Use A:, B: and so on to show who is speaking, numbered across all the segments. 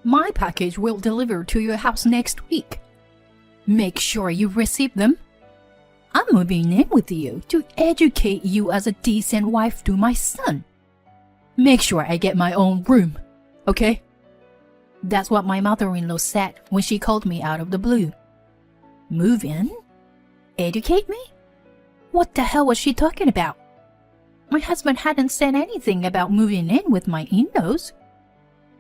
A: My package will deliver to your house next week. Make sure you receive them. I'm moving in with you to educate you as a decent wife to my son. Make sure I get my own room, okay? That's what my mother-in-law said when she called me out of the blue. Move in? Educate me? What the hell was she talking about? My husband hadn't said anything about moving in with my in-laws.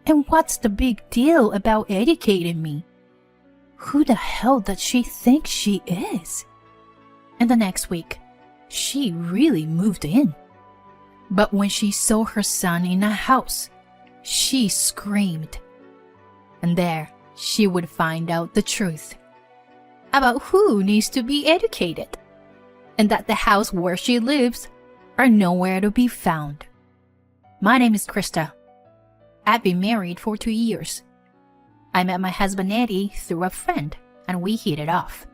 A: And what's the big deal about educating me? Who the hell does she think she is? And the next week, she really moved in. But when she saw her son in a house, she screamed. And there, she would find out the truth about who needs to be educated, and that the house where she lives are nowhere to be found. My name is Krista. I've been married for 2 years. I met my husband Eddie through a friend, and we hit it off.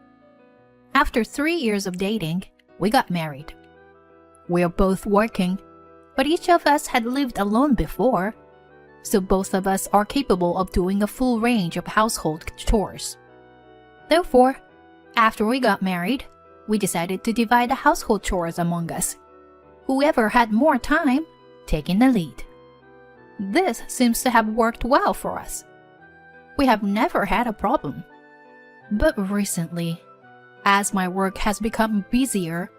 A: After 3 years of dating, we got married. We are both working, but each of us had lived alone before, so both of us are capable of doing a full range of household chores. Therefore, after we got married, we decided to divide the household chores among us, whoever had more time taking the lead. This seems to have worked well for us. We have never had a problem. But recently, as my work has become busier,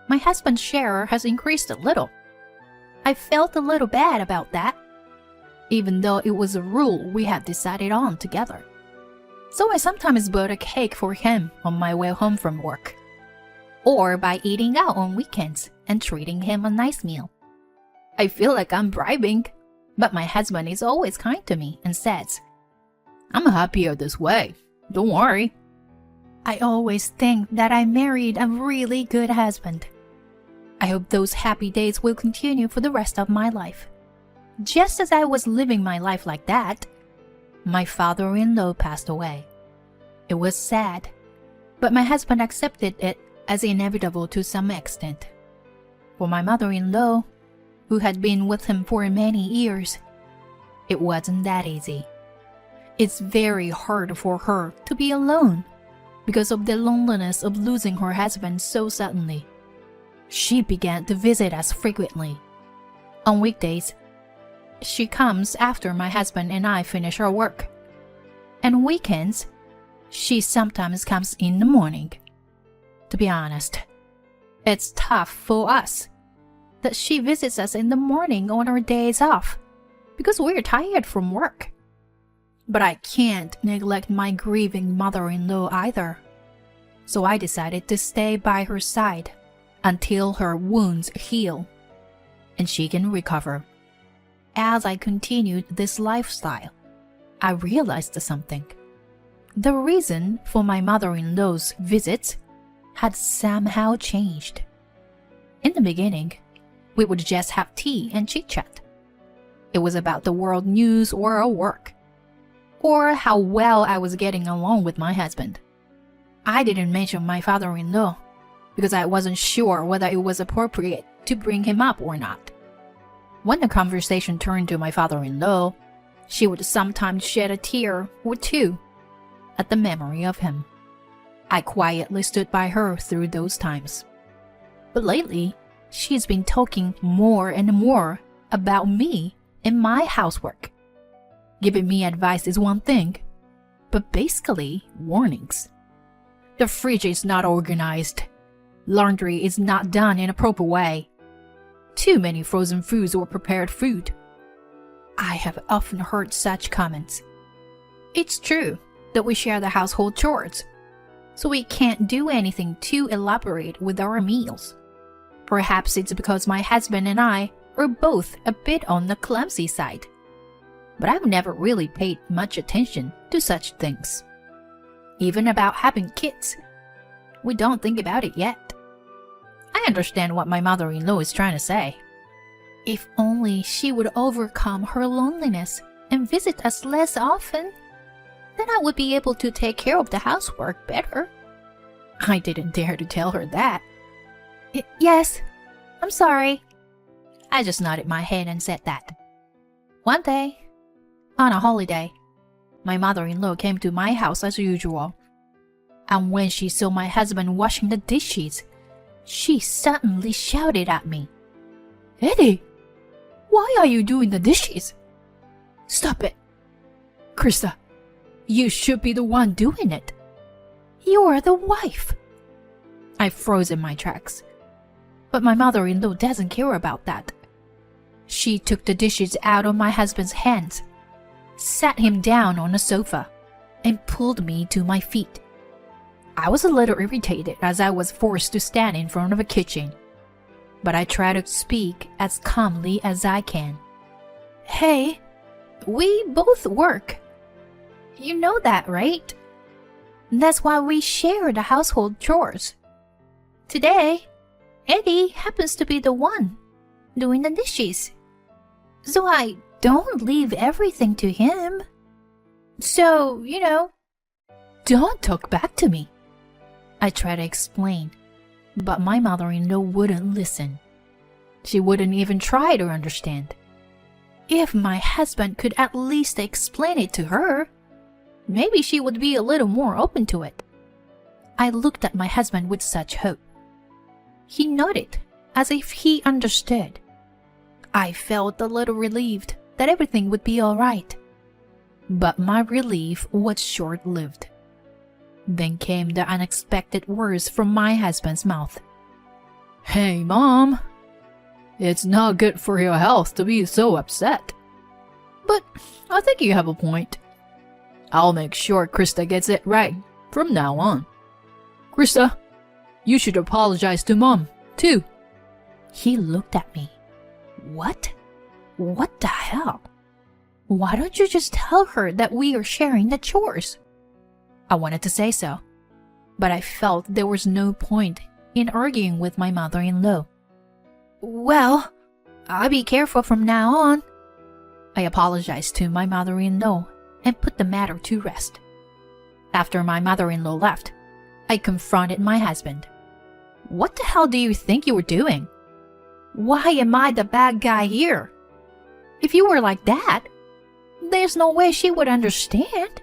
A: my husband's share has increased a little. I felt a little bad about that, even though it was a rule we had decided on together. So I sometimes bought a cake for him on my way home from work, or by eating out on weekends and treating him a nice meal. I feel like I'm bribing, but my husband is always kind to me and says, "I'm happier this way, don't worry." I always think that I married a really good husband. I hope those happy days will continue for the rest of my life. Just as I was living my life like that, my father-in-law passed away. It was sad, but my husband accepted it as inevitable to some extent. For my mother-in-law, who had been with him for many years, it wasn't that easy. It's very hard for her to be alone because of the loneliness of losing her husband so suddenly. She began to visit us frequently. On weekdays, she comes after my husband and I finish our work. And weekends, she sometimes comes in the morning. To be honest, it's tough for us that she visits us in the morning on our days off because we're tired from work. But I can't neglect my grieving mother-in-law either. So I decided to stay by her side until her wounds heal and she can recover. As I continued this lifestyle, I realized something. The reason for my mother-in-law's visits had somehow changed. In the beginning, we would just have tea and chit-chat. It was about the world news or our work, or how well I was getting along with my husband. I didn't mention my father-in-law because I wasn't sure whether it was appropriate to bring him up or not. When the conversation turned to my father-in-law, she would sometimes shed a tear or two at the memory of him. I quietly stood by her through those times. But lately, she's been talking more and more about me and my housework. Giving me advice is one thing, but basically warnings. The fridge is not organized. Laundry is not done in a proper way. Too many frozen foods or prepared food. I have often heard such comments. It's true that we share the household chores, so we can't do anything too elaborate with our meals. Perhaps it's because my husband and I are both a bit on the clumsy side. But I've never really paid much attention to such things. Even about having kids, we don't think about it yet. I understand what my mother-in-law is trying to say. If only she would overcome her loneliness and visit us less often, then I would be able to take care of the housework better. I didn't dare to tell her that. Yes, I'm sorry. I just nodded my head and said that. One day, on a holiday, my mother-in-law came to my house as usual. And when she saw my husband washing the dishes, she suddenly shouted at me, "Eddie, why are you doing the dishes? Stop it. Krista, you should be the one doing it. You're the wife." I froze in my tracks. But my mother-in-law doesn't care about that. She took the dishes out of my husband's hands, sat him down on a sofa, and pulled me to my feet. I was a little irritated as I was forced to stand in front of a kitchen, but I try to speak as calmly as I can. "Hey, we both work. You know that, right? That's why we share the household chores. Today, Eddie happens to be the one doing the dishes, so I don't leave everything to him. So, don't talk back to me." I try to explain, but my mother-in-law wouldn't listen. She wouldn't even try to understand. If my husband could at least explain it to her, maybe she would be a little more open to it. I looked at my husband with such hope. He nodded, as if he understood. I felt a little relieved that everything would be all right. But my relief was short-lived. Then came the unexpected words from my husband's mouth. "Hey, Mom, it's not good for your health to be so upset. But I think you have a point. I'll make sure Krista gets it right from now on. Krista, you should apologize to Mom, too." He looked at me. What? What the hell? Why don't you just tell her that we are sharing the chores? I wanted to say so, but I felt there was no point in arguing with my mother-in-law. "Well, I'll be careful from now on." I apologized to my mother-in-law and put the matter to rest. After my mother-in-law left, I confronted my husband. "What the hell do you think you were doing? Why am I the bad guy here? If you were like that, there's no way she would understand.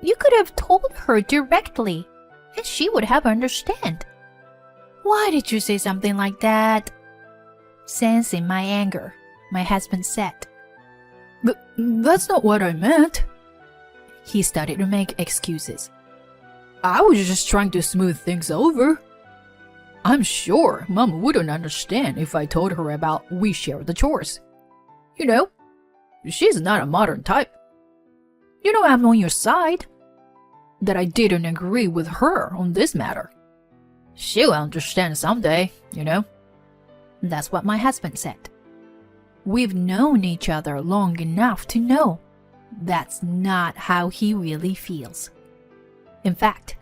A: You could have told her directly, and she would have understood. Why did you say something like that?" Sensing my anger, my husband said, That's not what I meant." He started to make excuses. "I was just trying to smooth things over. I'm sure Mom wouldn't understand if I told her about we share the chores. She's not a modern type. I'm on your side. That I didn't agree with her on this matter. She'll understand someday, That's what my husband said. We've known each other long enough to know that's not how he really feels. In fact,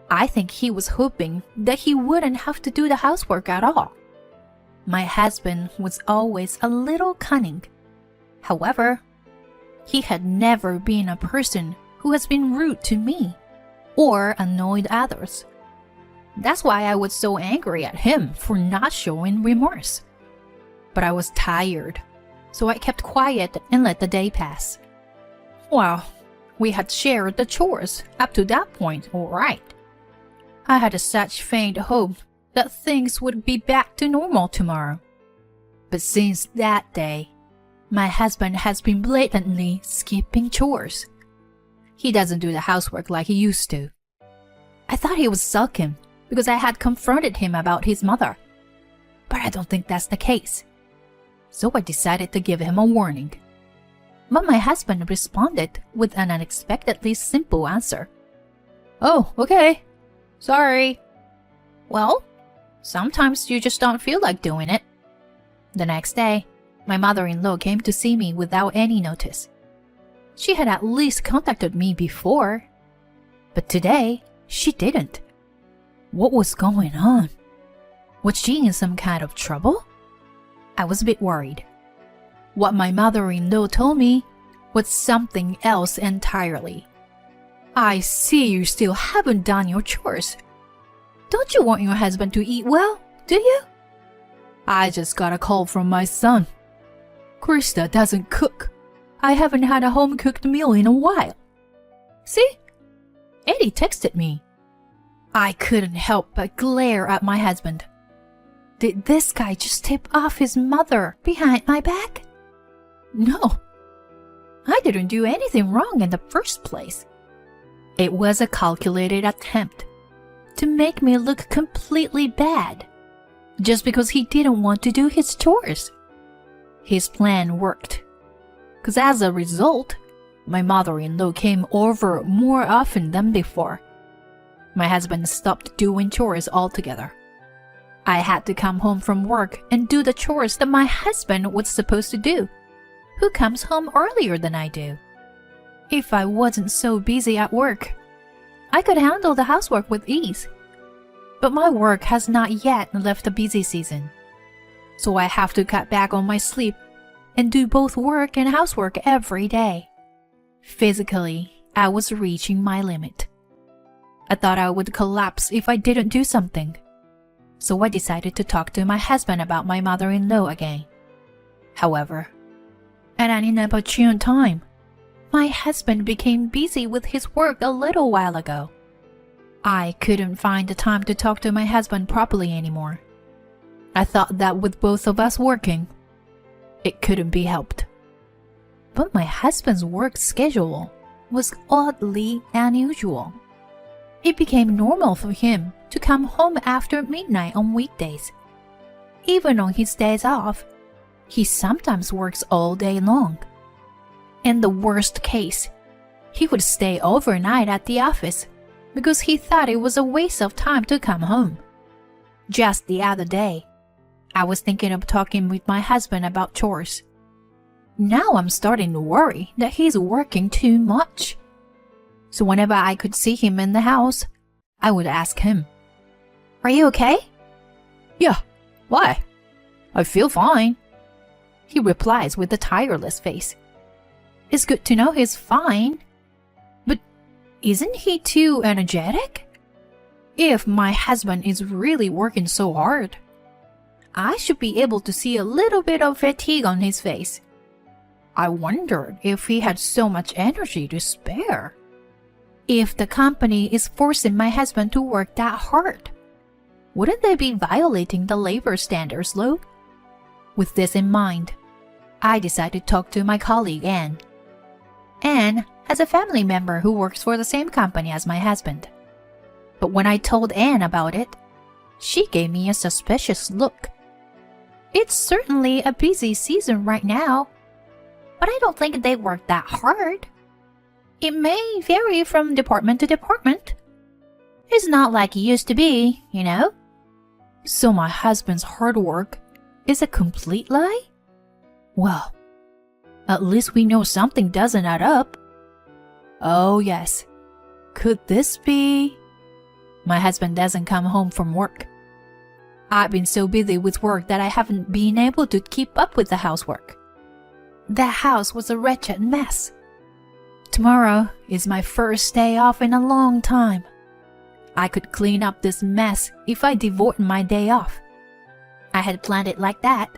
A: I think he was hoping that he wouldn't have to do the housework at all. My husband was always a little cunning. However, he had never been a person who has been rude to me or annoyed others. That's why I was so angry at him for not showing remorse. But I was tired, so I kept quiet and let the day pass. Well, we had shared the chores up to that point, all right. I had such faint hope that things would be back to normal tomorrow. But since that day, my husband has been blatantly skipping chores. He doesn't do the housework like he used to. I thought he was sulking because I had confronted him about his mother. But I don't think that's the case. So I decided to give him a warning. But my husband responded with an unexpectedly simple answer. "Oh, okay. Sorry." Well, sometimes you just don't feel like doing it. The next day, my mother-in-law came to see me without any notice. She had at least contacted me before, but today she didn't. What was going on? Was she in some kind of trouble? I was a bit worried. What my mother-in-law told me was something else entirely. "I see you still haven't done your chores. Don't you want your husband to eat well, do you?" "I just got a call from my son. Krista doesn't cook. I haven't had a home-cooked meal in a while. See? Eddie texted me. I couldn't help but glare at my husband. Did this guy just tip off his mother behind my back? No. I didn't do anything wrong in the first place. It was a calculated attempt to make me look completely bad, just because he didn't want to do his chores. His plan worked, because as a result, my mother-in-law came over more often than before. My husband stopped doing chores altogether. I had to come home from work and do the chores that my husband was supposed to do, who comes home earlier than I do. If I wasn't so busy at work, I could handle the housework with ease. But my work has not yet left the busy season, so I have to cut back on my sleep and do both work and housework every day. Physically, I was reaching my limit. I thought I would collapse if I didn't do something, so I decided to talk to my husband about my mother-in-law again. However, at an inopportune time, my husband became busy with his work a little while ago. I couldn't find the time to talk to my husband properly anymore. I thought that with both of us working, it couldn't be helped. But my husband's work schedule was oddly unusual. It became normal for him to come home after midnight on weekdays. Even on his days off, he sometimes works all day long. In the worst case, he would stay overnight at the office because he thought it was a waste of time to come home. Just the other day, I was thinking of talking with my husband about chores. Now I'm starting to worry that he's working too much. So whenever I could see him in the house, I would ask him, "Are you okay?" "Yeah, why? I feel fine," he replies with a tireless face. It's good to know he's fine, but isn't he too energetic? If my husband is really working so hard, I should be able to see a little bit of fatigue on his face. I wondered if he had so much energy to spare. If the company is forcing my husband to work that hard, wouldn't they be violating the labor standards law? With this in mind, I decided to talk to my colleague Anne. Anne has a family member who works for the same company as my husband. But when I told Anne about it, she gave me a suspicious look. It's certainly a busy season right now, but I don't think they work that hard. It may vary from department to department. It's not like it used to be, you know? So my husband's hard work is a complete lie? Well, at least we know something doesn't add up. Oh yes, could this be? My husband doesn't come home from work. I've been so busy with work that I haven't been able to keep up with the housework. The house was a wretched mess. Tomorrow is my first day off in a long time. I could clean up this mess if I devoted my day off. I had planned it like that,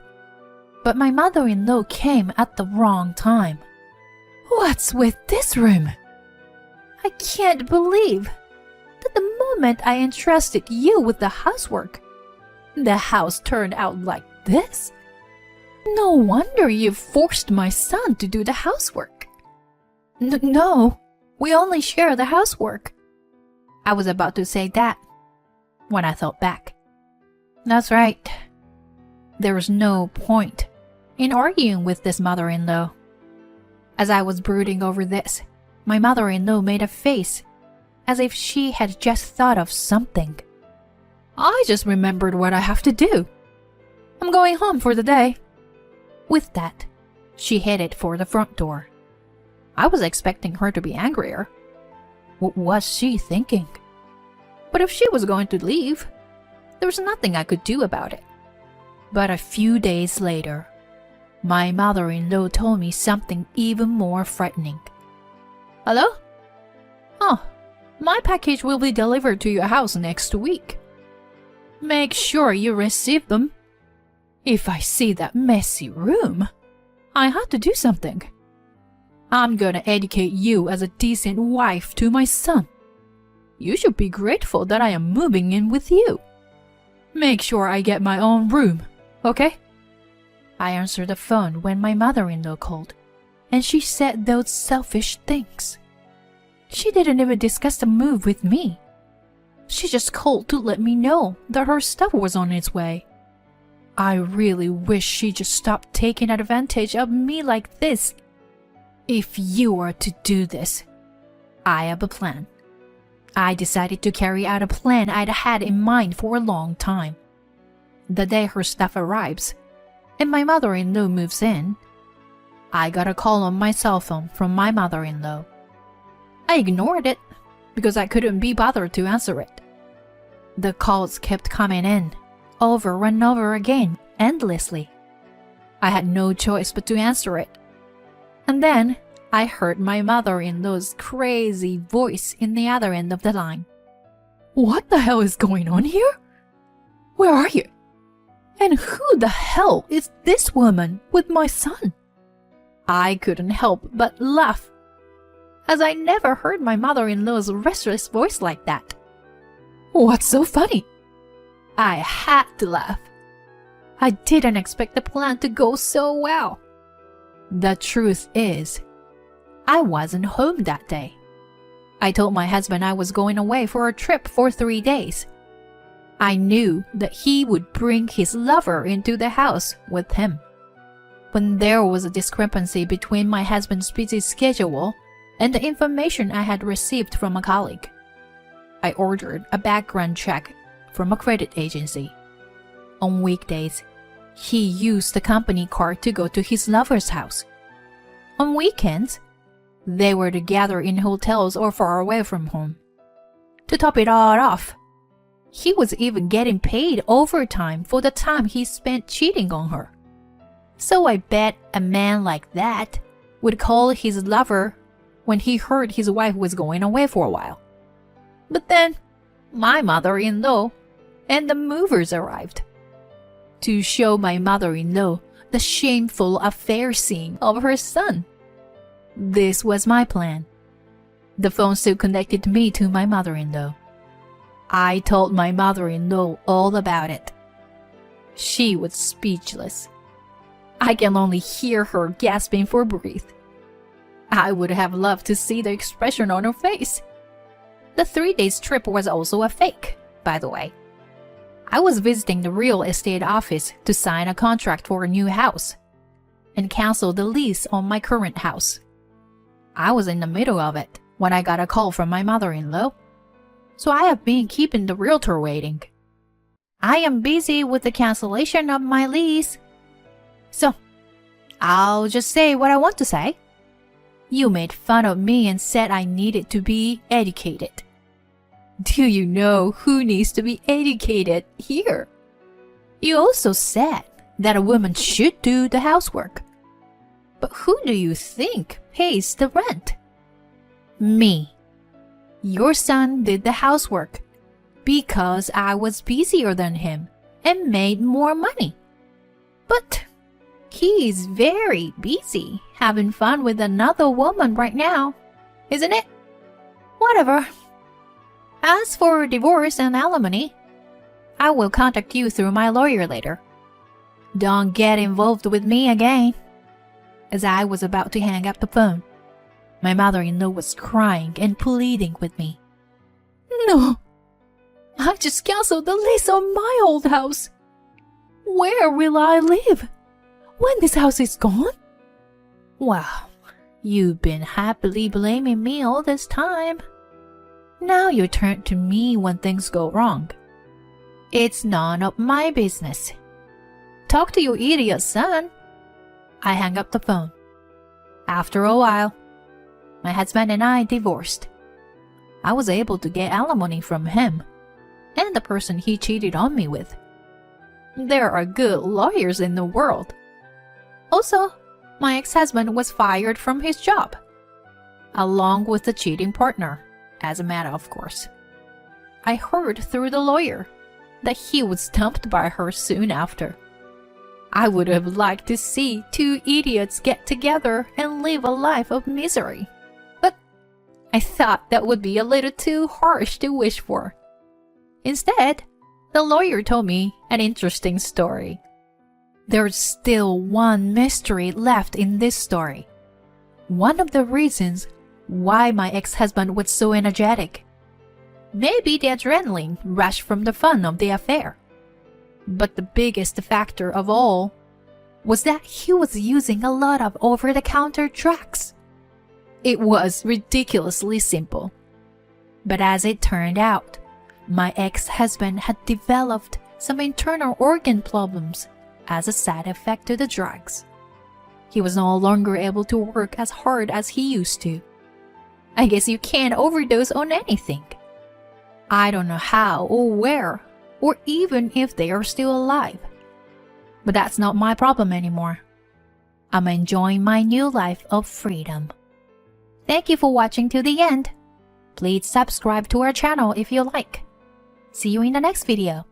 A: but my mother-in-law came at the wrong time. What's with this room? I can't believe that the moment I entrusted you with the housework, the house turned out like this. No wonder you forced my son to do the housework. No, we only share the housework. I was about to say that when I thought back. That's right. There was no point in arguing with this mother-in-law. As I was brooding over this, my mother-in-law made a face as if she had just thought of something. I just remembered what I have to do. I'm going home for the day. With that, she headed for the front door. I was expecting her to be angrier. What was she thinking? But if she was going to leave, there was nothing I could do about it. But a few days later, my mother-in-law told me something even more frightening. Hello? Oh, my package will be delivered to your house next week. Make sure you receive them. If I see that messy room, I have to do something. I'm gonna educate you as a decent wife to my son. You should be grateful that I am moving in with you. Make sure I get my own room, okay?" I answered the phone when my mother-in-law called, and she said those selfish things. She didn't even discuss the move with me. She just called to let me know that her stuff was on its way. I really wish she just stopped taking advantage of me like this. If you were to do this, I have a plan. I decided to carry out a plan I'd had in mind for a long time. The day her stuff arrives, and my mother-in-law moves in, I got a call on my cell phone from my mother-in-law. I ignored it because I couldn't be bothered to answer it. The calls kept coming in, over and over again, endlessly. I had no choice but to answer it. And then I heard my mother-in-law's crazy voice in the other end of the line. "What the hell is going on here? Where are you? And who the hell is this woman with my son?" I couldn't help but laugh, as I never heard my mother-in-law's restless voice like that. "What's so funny?" I had to laugh. I didn't expect the plan to go so well. The truth is, I wasn't home that day. I told my husband I was going away for a trip for 3 days. I knew that he would bring his lover into the house with him. When there was a discrepancy between my husband's busy schedule and the information I had received from a colleague, I ordered a background check from a credit agency. On weekdays, he used the company car to go to his lover's house. On weekends, they were to gather in hotels or far away from home. To top it all off, he was even getting paid overtime for the time he spent cheating on her. So I bet a man like that would call his lover when he heard his wife was going away for a while. But then, my mother-in-law and the movers arrived to show my mother-in-law the shameful affair scene of her son. This was my plan. The phone still connected me to my mother-in-law. I told my mother-in-law all about it. She was speechless. I can only hear her gasping for breath. I would have loved to see the expression on her face. The 3 days trip was also a fake, by the way. I was visiting the real estate office to sign a contract for a new house and cancel the lease on my current house. I was in the middle of it when I got a call from my mother-in-law, so I have been keeping the realtor waiting. I am busy with the cancellation of my lease. So, I'll just say what I want to say. You made fun of me and said I needed to be educated. Do you know who needs to be educated here? You also said that a woman should do the housework. But who do you think pays the rent? Me. Your son did the housework because I was busier than him and made more money. But he is very busy having fun with another woman right now, isn't it? Whatever. As for divorce and alimony, I will contact you through my lawyer later. Don't get involved with me again. As I was about to hang up the phone, my mother-in-law was crying and pleading with me. No, I just canceled the lease on my old house. Where will I live when this house is gone? Well, you've been happily blaming me all this time. Now you turn to me when things go wrong. It's none of my business. Talk to your idiot son. I hung up the phone. After a while, my husband and I divorced. I was able to get alimony from him and the person he cheated on me with. There are good lawyers in the world. Also, my ex-husband was fired from his job, along with the cheating partner, as a matter of course. I heard through the lawyer that he was dumped by her soon after. I would have liked to see two idiots get together and live a life of misery. But I thought that would be a little too harsh to wish for. Instead, the lawyer told me an interesting story. There's still one mystery left in this story. One of the reasons why my ex-husband was so energetic. Maybe the adrenaline rushed from the fun of the affair. But the biggest factor of all was that he was using a lot of over-the-counter drugs. It was ridiculously simple. But as it turned out, my ex-husband had developed some internal organ problems as a side effect to the drugs. He was no longer able to work as hard as he used to. I guess you can't overdose on anything. I don't know how or where, or even if they are still alive. But that's not my problem anymore. I'm enjoying my new life of freedom. Thank you for watching to the end. Please subscribe to our channel if you like. See you in the next video.